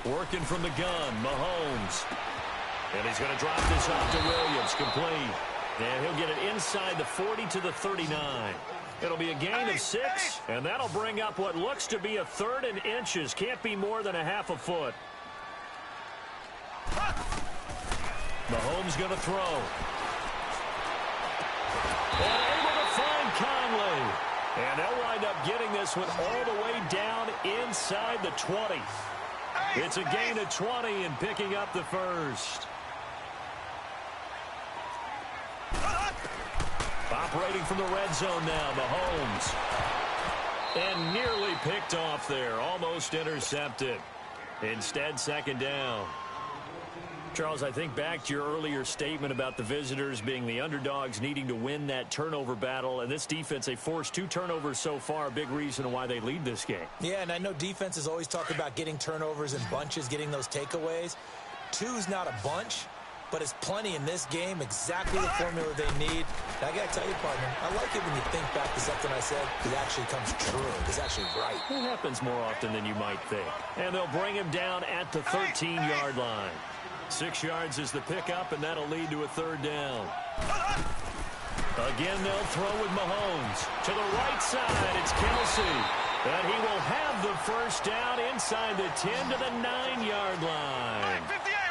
S4: Working from the gun, Mahomes. And he's going to drop this off to Williams, complete. And he'll get it inside the 40 to the 39. It'll be a gain of 6, and that'll bring up what looks to be a 3rd and inches. Can't be more than a half a foot. Mahomes going to throw. And able to find Conley. And they'll wind up getting this one all the way down inside the 20. It's a gain of 20 and picking up the first. Operating from the red zone now, Mahomes. And nearly picked off there, almost intercepted. Instead, second down. Charles, I think back to your earlier statement about the visitors being the underdogs needing to win that turnover battle. And this defense, they forced 2 turnovers so far, a big reason why they lead this game.
S3: Yeah, and I know defenses always talk about getting turnovers in bunches, getting those takeaways. 2's not a bunch, but it's plenty in this game, exactly the formula they need. And I got to tell you, partner, I like it when you think back to something I said. It actually comes true. It's actually right.
S4: It happens more often than you might think. And they'll bring him down at the 13-yard line. 6 yards is the pickup, and that'll lead to a 3rd down. Again, they'll throw with Mahomes. To the right side, it's Kelsey. And he will have the first down inside the 10 to the 9-yard line.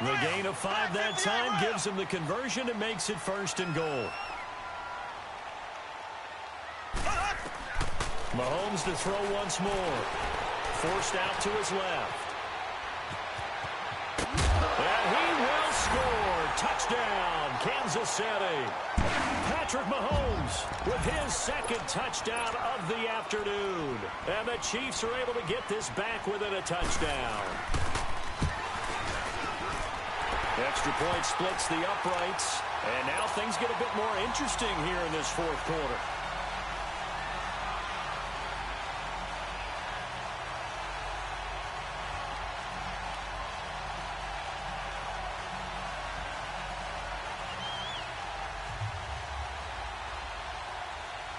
S4: The gain of 5 that time gives him the conversion and makes it 1st and goal. Mahomes to throw once more. Forced out to his left. And he will score. Touchdown, Kansas City. Patrick Mahomes with his 2nd touchdown of the afternoon. And the Chiefs are able to get this back within a touchdown. Extra point splits the uprights. And now things get a bit more interesting here in this 4th quarter.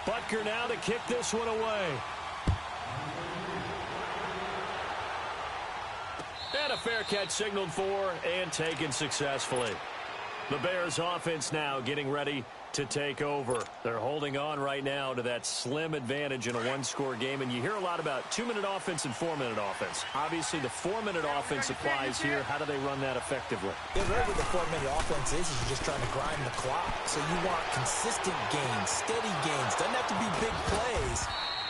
S4: Butker now to kick this one away. And a fair catch signaled for and taken successfully. The Bears offense now getting ready to take over. They're holding on right now to that slim advantage in a 1-score game. And you hear a lot about 2-minute offense and 4-minute offense. Obviously, the 4-minute offense applies here. How do they run that effectively?
S3: Yeah, really what the 4-minute offense is you're just trying to grind the clock. So you want consistent gains, steady gains. Doesn't have to be big plays,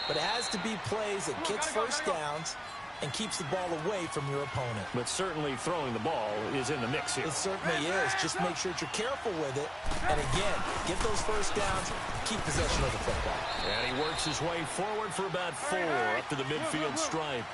S3: but it has to be plays that gets first downs and keeps the ball away from your opponent.
S4: But certainly throwing the ball is in the mix here.
S3: It certainly is. Just make sure that you're careful with it. And again, get those first downs, keep possession of the football.
S4: And he works his way forward for about 4 up to the midfield stripe.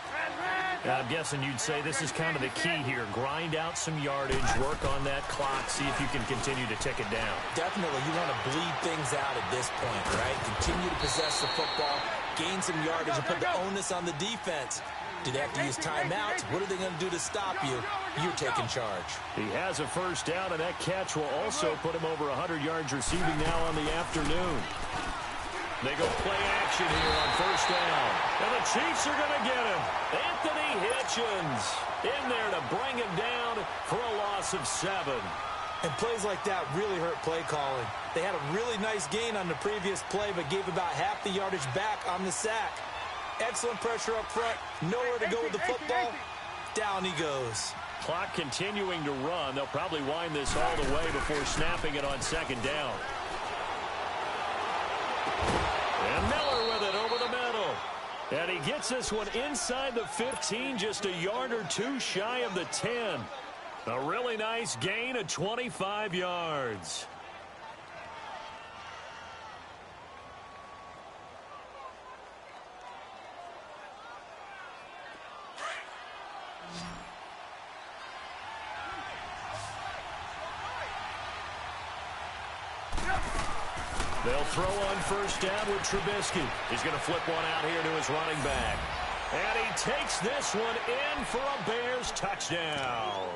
S4: I'm guessing you'd say this is kind of the key here. Grind out some yardage, work on that clock, see if you can continue to tick it down.
S3: Definitely, you want to bleed things out at this point, right? Continue to possess the football, gain some yardage, and put the onus on the defense. Do they have to use timeouts? What are they going to do to stop you? You're taking charge.
S4: He has a first down, and that catch will also put him over 100 yards receiving now on the afternoon. They go play action here on first down. And the Chiefs are going to get him. Anthony Hitchens in there to bring him down for a loss of 7.
S3: And plays like that really hurt play calling. They had a really nice gain on the previous play, but gave about half the yardage back on the sack. Excellent pressure up front. Nowhere to go with the football. Down he goes.
S4: Clock continuing to run. They'll probably wind this all the way before snapping it on second down. And Miller with it over the middle. And he gets this one inside the 15, just a yard or 2 shy of the 10. A really nice gain of 25 yards. They'll throw on first down with Trubisky. He's going to flip one out here to his running back. And he takes this one in for a Bears touchdown.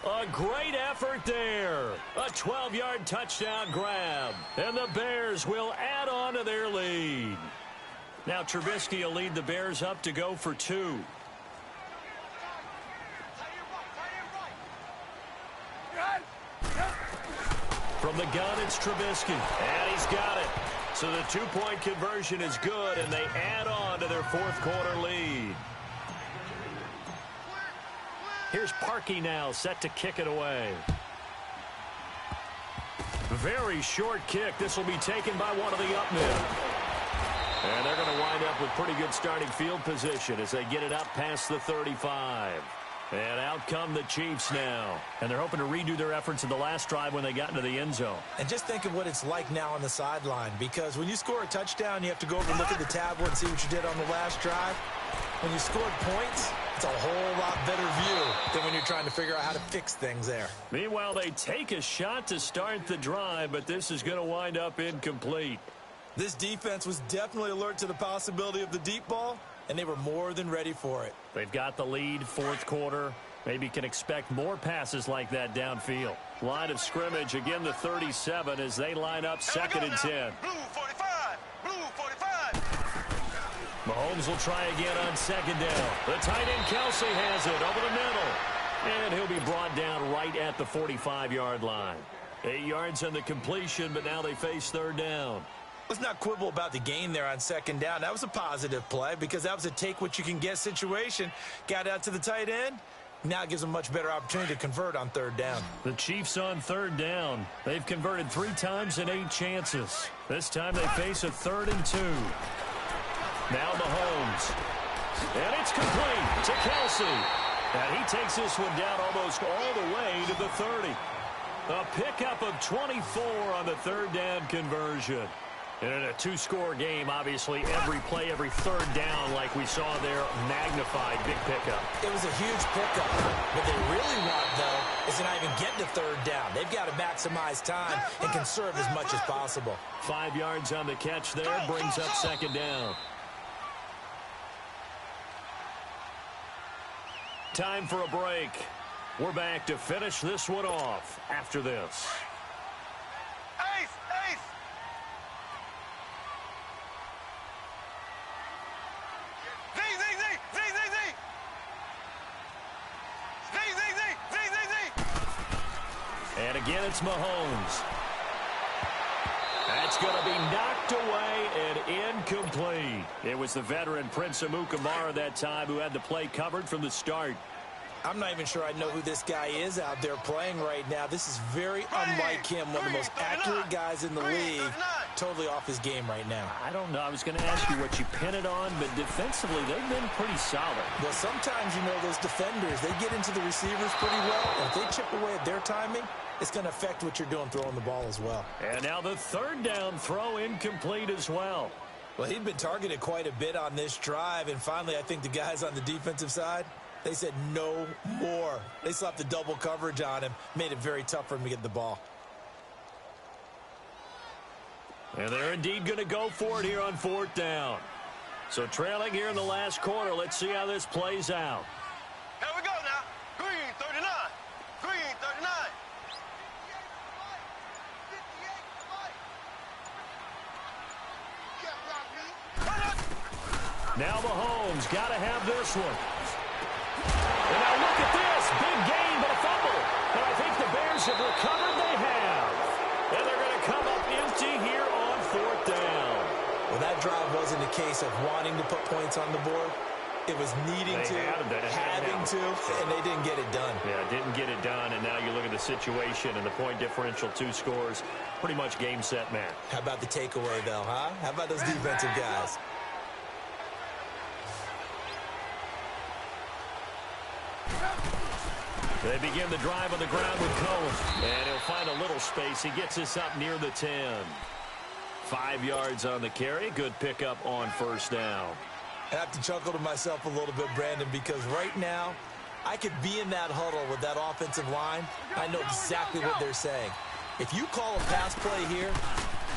S4: A great effort there. A 12-yard touchdown grab. And the Bears will add on to their lead. Now Trubisky will lead the Bears up to go for 2. From the gun, it's Trubisky. And he's got it. So the 2-point conversion is good, and they add on to their fourth-quarter lead. Here's Parkey now, set to kick it away. Very short kick. This will be taken by one of the up men. And they're going to wind up with pretty good starting field position as they get it up past the 35. And out come the Chiefs now. And they're hoping to redo their efforts in the last drive when they got into the end zone.
S3: And just think of what it's like now on the sideline, because when you score a touchdown, you have to go over and look at the tablet and see what you did on the last drive. When you scored points, it's a whole lot better view than when you're trying to figure out how to fix things there.
S4: Meanwhile, they take a shot to start the drive, but this is going to wind up incomplete.
S3: This defense was definitely alert to the possibility of the deep ball, and they were more than ready for it.
S4: They've got the lead, fourth quarter. Maybe can expect more passes like that downfield. Line of scrimmage, again the 37 as they line up second and 10.
S5: Blue 45. Blue 45.
S4: Mahomes will try again on second down. The tight end Kelsey has it over the middle. And he'll be brought down right at the 45-yard line. 8 yards on the completion, but now they face third down.
S3: Let's not quibble about the gain there on second down. That was a positive play because that was a take-what-you-can-get situation. Got out to the tight end. Now it gives them a much better opportunity to convert on third down.
S4: The Chiefs on third down. They've converted 3 times in 8 chances. This time they face a 3rd and 2. Now Mahomes. And it's complete to Kelsey. And he takes this one down almost all the way to the 30. A pickup of 24 on the third down conversion. And in a 2-score game, obviously, every play, every third down, like we saw there, magnified, big pickup.
S3: It was a huge pickup. What they really want, though, is to not even get to third down. They've got to maximize time and conserve as much as possible.
S4: 5 yards on the catch there, brings up second down. Time for a break. We're back to finish this one off after this.
S5: Ace! Ace! Z, Z, Z! Z, Z, Z! Z, Z, Z! Z, Z, Z!
S4: And again, it's Mahomes. That's going to be knocked away and incomplete. It was the veteran Prince Amukamara that time who had the play covered from the start.
S3: I'm not even sure I know who this guy is out there playing right now. This is very unlike him, one of the most accurate guys in the league totally off his game right now?
S4: I don't know. I was going to ask you what you pin it on, but defensively, they've been pretty solid.
S3: Well, sometimes, you know, those defenders, they get into the receivers pretty well. And if they chip away at their timing, it's going to affect what you're doing throwing the ball as well.
S4: And now the third down throw incomplete as well.
S3: Well, he'd been targeted quite a bit on this drive, and finally I think the guys on the defensive side, they said no more. They slapped the double coverage on him, made it very tough for him to get the ball.
S4: And they're indeed going to go for it here on fourth down. So trailing here in the last quarter, let's see how this plays out.
S5: Here we go now. Green 39. Green 39.
S4: Now Mahomes got to have this one. And now look at this. Big gain, but a fumble. And I think the Bears have recovered. They have. And they're going to come up empty here on fourth down.
S3: Well, that drive wasn't a case of wanting to put points on the board. It was needing to, having to, and they didn't get it done.
S4: Yeah, didn't get it done, and now you look at the situation and the point differential, 2 scores, pretty much game, set, match.
S3: How about the takeaway, though, huh? How about those defensive guys?
S4: They begin the drive on the ground with Cohen, and he'll find a little space. He gets us up near the 10. 5 yards on the carry. Good pickup on first down.
S3: I have to chuckle to myself a little bit, Brandon, because right now I could be in that huddle with that offensive line. I know exactly what they're saying. If you call a pass play here,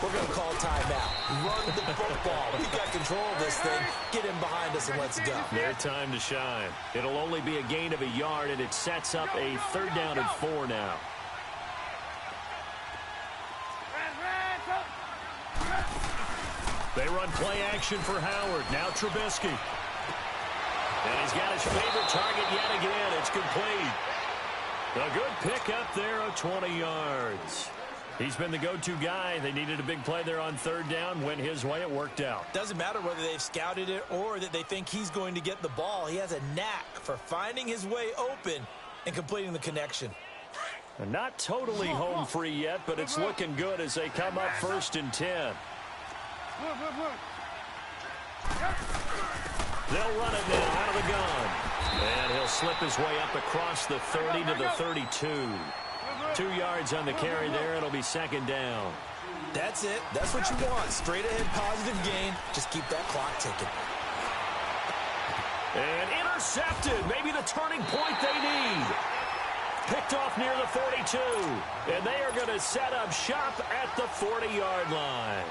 S3: we're going to call timeout. Run the football. We've got control of this thing. Get him behind us and let's go.
S4: Their time to shine. It'll only be a gain of a yard, and it sets up a 3rd down and 4 now. They run play action for Howard. Now Trubisky. And he's got his favorite target yet again. It's complete. A good pickup there of 20 yards. He's been the go-to guy. They needed a big play there on 3rd down. Went his way. It worked out.
S3: Doesn't matter whether they've scouted it or that they think he's going to get the ball. He has a knack for finding his way open and completing the connection.
S4: And not totally home free yet, but it's looking good as they come up 1st and 10. They'll run it now out of the gun. And he'll slip his way up across the 30 to the 32. 2 yards on the carry there. It'll be 2nd down.
S3: That's it. That's what you want. Straight ahead positive gain. Just keep that clock ticking.
S4: And intercepted. Maybe the turning point they need. Picked off near the 42. And they are going to set up shop at the 40-yard line.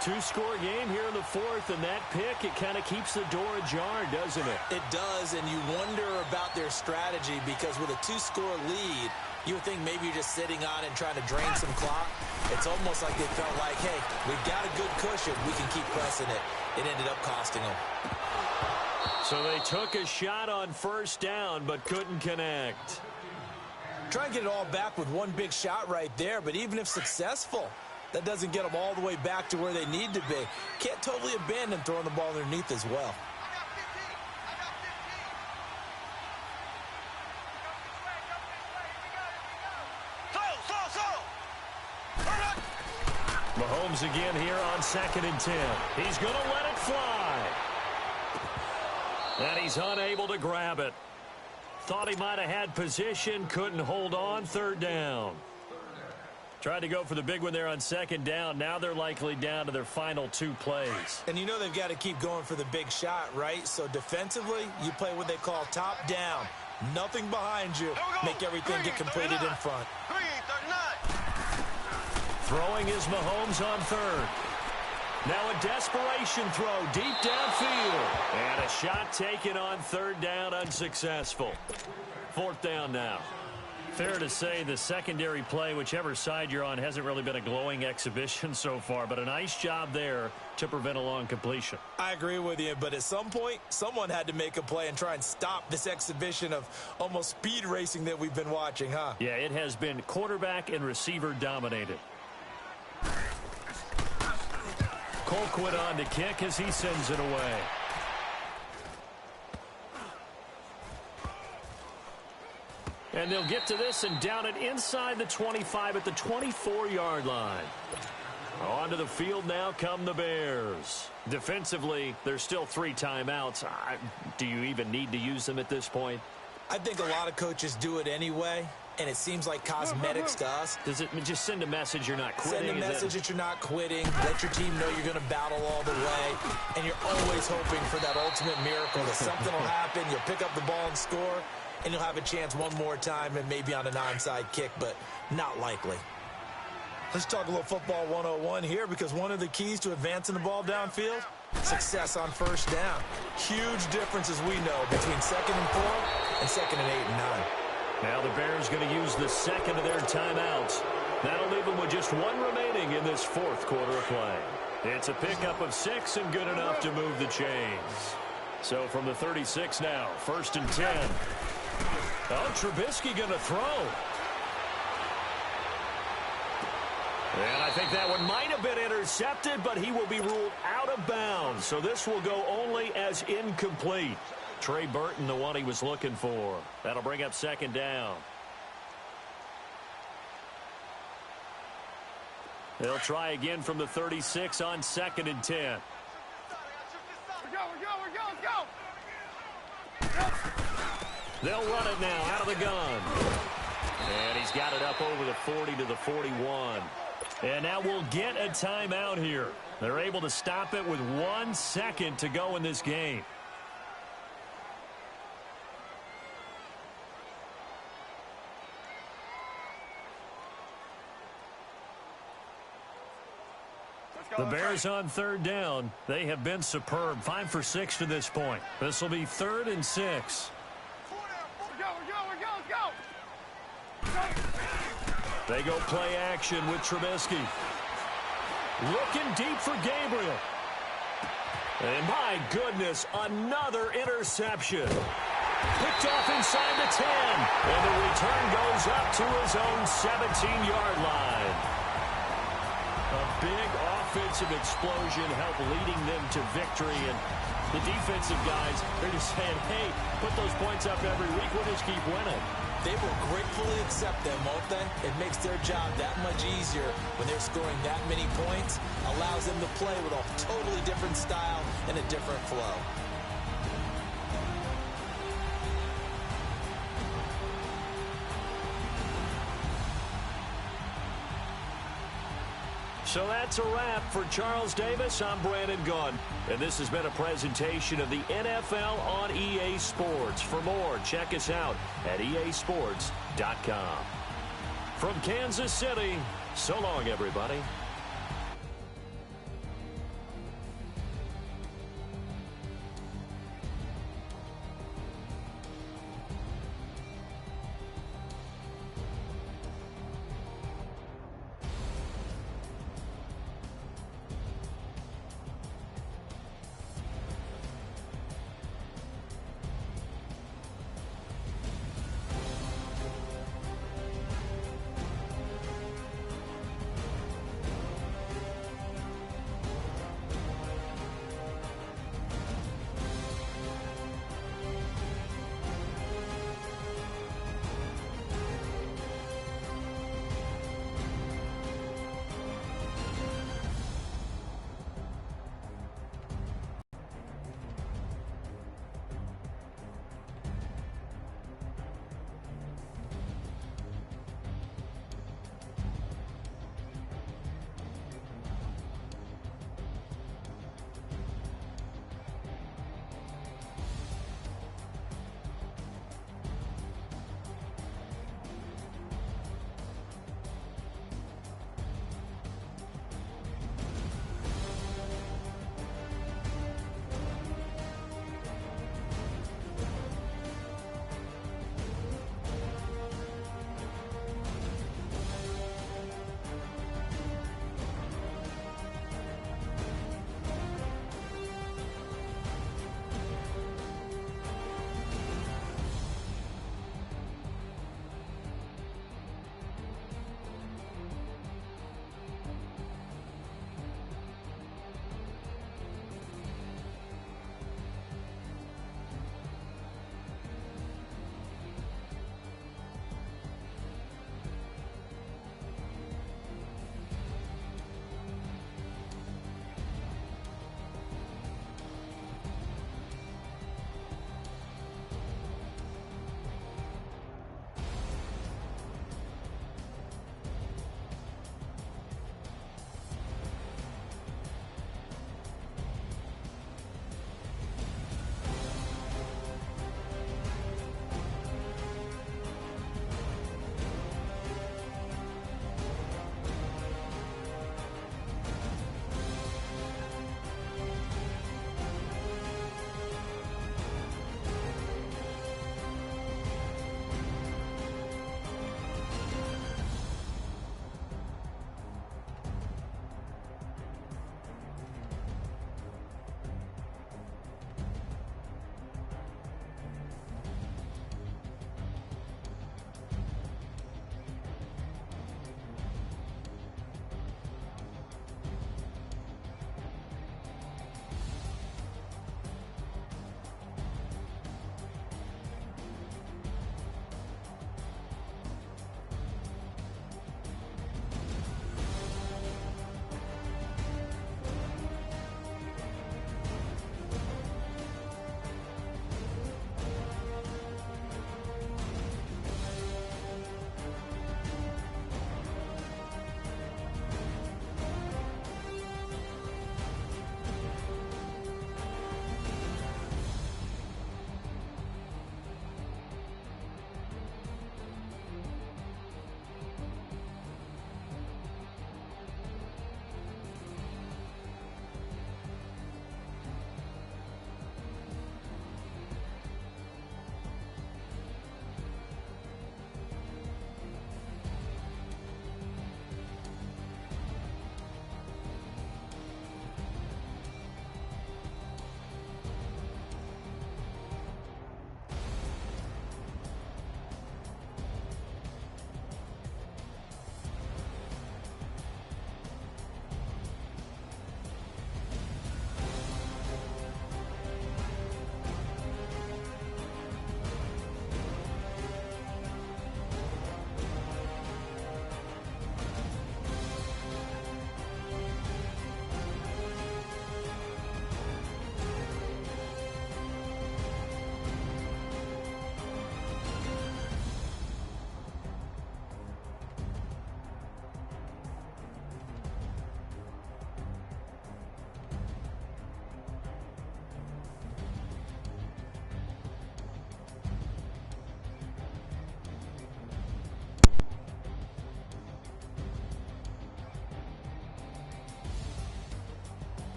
S4: 2-score game here in the 4th, and that pick, it kind of keeps the door ajar, doesn't it?
S3: It does, and you wonder about their strategy because with a 2-score lead, you would think maybe you're just sitting on and trying to drain some clock. It's almost like they felt like, hey, we've got a good cushion. We can keep pressing it. It ended up costing them.
S4: So they took a shot on 1st down, but couldn't connect.
S3: Try and get it all back with one big shot right there, but even if successful, that doesn't get them all the way back to where they need to be. Can't totally abandon throwing the ball underneath as well.
S4: Mahomes again here on 2nd and 10. He's going to let it fly. And he's unable to grab it. Thought he might have had position, couldn't hold on. 3rd down. Tried to go for the big one there on 2nd down. Now they're likely down to their final 2 plays.
S3: And you know they've got to keep going for the big shot, right? So defensively, you play what they call top down. Nothing behind you. Make everything get completed in front.
S4: Throwing is Mahomes on 3rd. Now a desperation throw deep downfield. And a shot taken on 3rd down, unsuccessful. 4th down now. Fair to say the secondary play, whichever side you're on, hasn't really been a glowing exhibition so far, but a nice job there to prevent a long completion.
S3: I agree with you, but at some point, someone had to make a play and try and stop this exhibition of almost speed racing that we've been watching, huh?
S4: Yeah, it has been quarterback and receiver dominated. Colquitt on to kick as he sends it away. And they'll get to this and down it inside the 25 at the 24-yard line.
S2: Onto the field now come the Bears. Defensively, there's still 3 timeouts. Do you even need to use them at this point?
S3: I think a lot of coaches do it anyway, and it seems like cosmetics to us.
S2: Does it just send a message you're not quitting?
S3: Send a message that you're not quitting. Let your team know you're going to battle all the way. And you're always hoping for that ultimate miracle that something will happen. You'll pick up the ball and score, and you'll have a chance one more time and maybe on an onside kick, but not likely. Let's talk a little football 101 here, because one of the keys to advancing the ball downfield, success on first down. Huge difference, as we know, between 2nd and 4 and 2nd and 8 and 9.
S2: Now the Bears going to use the second of their timeouts. That'll leave them with just 1 remaining in this 4th quarter of play. It's a pickup of 6 and good enough to move the chains. So from the 36 now, 1st and 10. Oh, Trubisky going to throw. And I think that one might have been intercepted, but he will be ruled out of bounds. So this will go only as incomplete. Trey Burton, the one he was looking for. That'll bring up 2nd down. They'll try again from the 36 on 2nd and 10. They'll run it now out of the gun. And he's got it up over the 40 to the 41. And now we'll get a timeout here. They're able to stop it with 1 second to go in this game. The Bears on 3rd down. They have been superb. 5 for 6 to this point. This will be 3rd and 6. They go play action with Trubisky. Looking deep for Gabriel. And my goodness, another interception. Picked off inside the 10. And the return goes up to his own 17-yard line. A big offensive explosion helped leading them to victory. And the defensive guys, they're just saying, hey, put those points up every week. We'll just keep winning.
S3: They will gratefully accept them, won't they? It makes their job that much easier when they're scoring that many points. Allows them to play with a totally different style and a different flow.
S2: So that's a wrap for Charles Davis. I'm Brandon Gunn. And this has been a presentation of the NFL on EA Sports. For more, check us out at easports.com. From Kansas City, so long, everybody.